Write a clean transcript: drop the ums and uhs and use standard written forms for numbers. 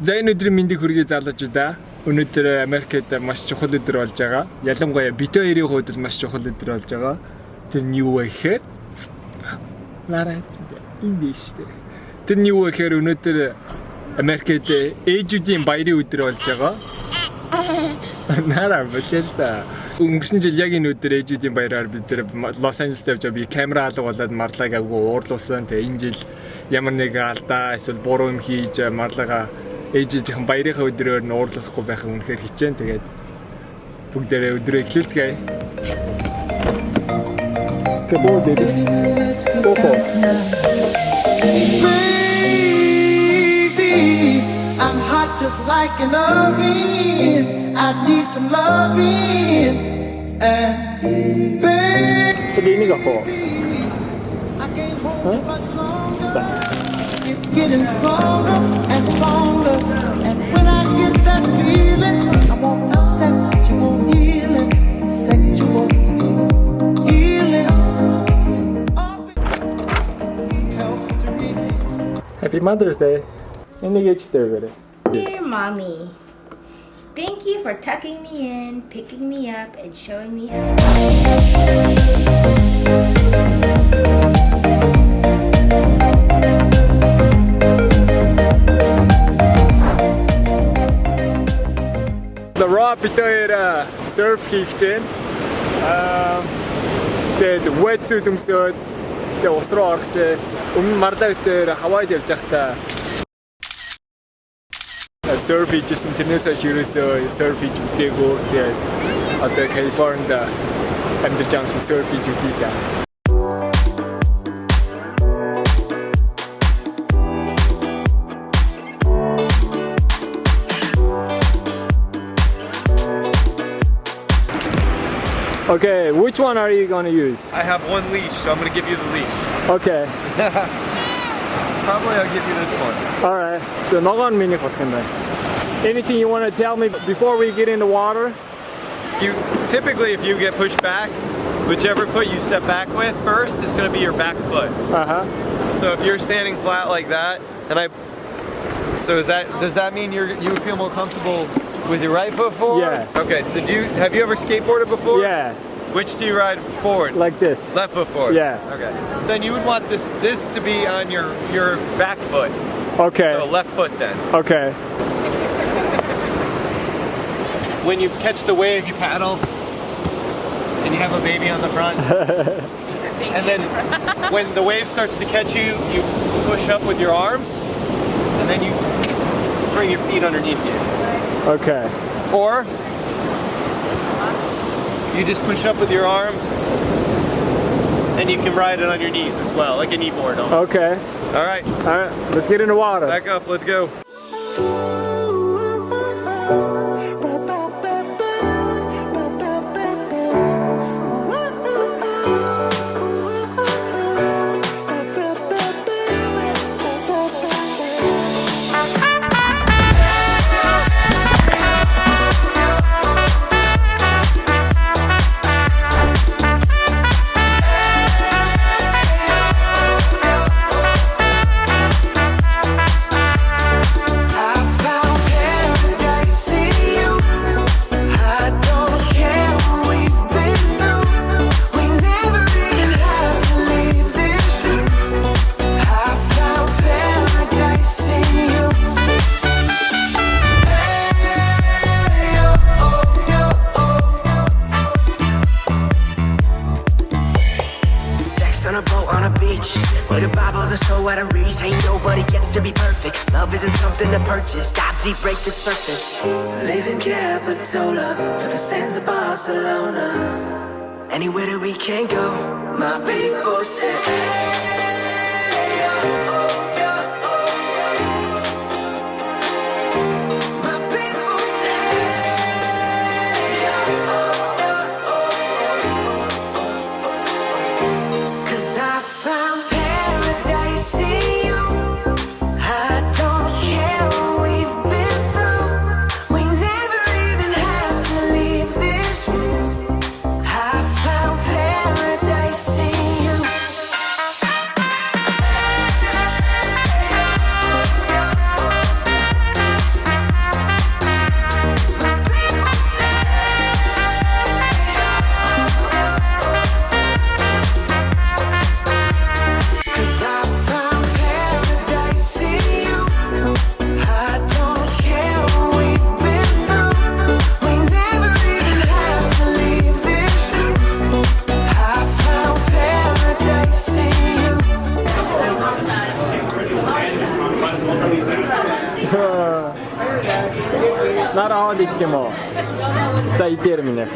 За энэ өдрийн мэндийг хүргэе залуучуудаа. Өнөөдөр Америкт маш чухал өдөр болж байгаа. Ялангуяа бид хоёрын хувьд маш чухал өдөр болж байгаа. Тэр нь юу вэ гэхээр Лара энэ шүү дээ. Тэр нь юу вэ гэхээр өнөөдөр Америкт ээжүүдийн баярын өдөр болж байгаа. Нара бэлэлдэ. Өнгөрсөн жил яг энэ өдөр ээжүүдийн баяраар бид тэр Лос Анжелест явж би камера алга болоод марлаг агуу уурлуулсан. Тэгээ энэ жил ямар нэг алдаа эсвэл буруу юм хийж марлага ээжүүдийн баярын өдрөөр нь уурлахгүй байх нь үнэхээр хичээн. Тэгээд бүгдээрээ өдрөө эхлүүлцгээе. Come on, baby. Go for it. Baby, I'm hot just like an oven. I need some loving. And baby, I can't hold it much longer. It's getting stronger and stronger. And when I get that feeling, I want sexual healing, sexual healing. Happy Mother's Day. Dear Mommy, thank you for tucking me in, picking me up, and showing me how. The raw bitoira surf хийгчэн. Тэгээд wetsuit өмсөөд тэгээд ус руу орох чээ. Өмнө марлаа битээр Хавайд явж байхдаа surf хийжсэн тэрнээс хойш ерөөсөө surf хийж үзээгүй. Тэгээд одоо Калифорнид амьдарч байгаа surf хийж үзье да. Okay, which one are you going to use? I have one leash, so I'm going to give you the leash. Okay. Probably I'll give you this one. All right. So, anything you want to tell me before we get in the water? Typically, if you get pushed back, whichever foot you step back with first is going to be your back foot. So if you're standing flat like that, does that mean you feel more comfortable with your right foot forward? Yeah. Okay, so have you ever skateboarded before? Yeah. Which do you ride forward? Like this. Left foot forward? Yeah. Okay. Then you would want this to be on your back foot. Okay. So left foot then. Okay. When you catch the wave, you paddle, and you have a baby on the front. And then when the wave starts to catch you, you push up with your arms, and then you bring your feet underneath you. Okay. Or you just push up with your arms, and you can ride it on your knees as well, like a kneeboard. Okay. All right. All right. Let's get in the water. Back up. Let's go. Where the Bibles are so out of reach, ain't nobody gets to be perfect. Love isn't something to purchase, dive deep, break the surface. Live in Capitola, for the sands of Barcelona. Anywhere that we can go, my people say, hey, oh, oh. 나라 어디 있게 뭐. 자, 이때름이네.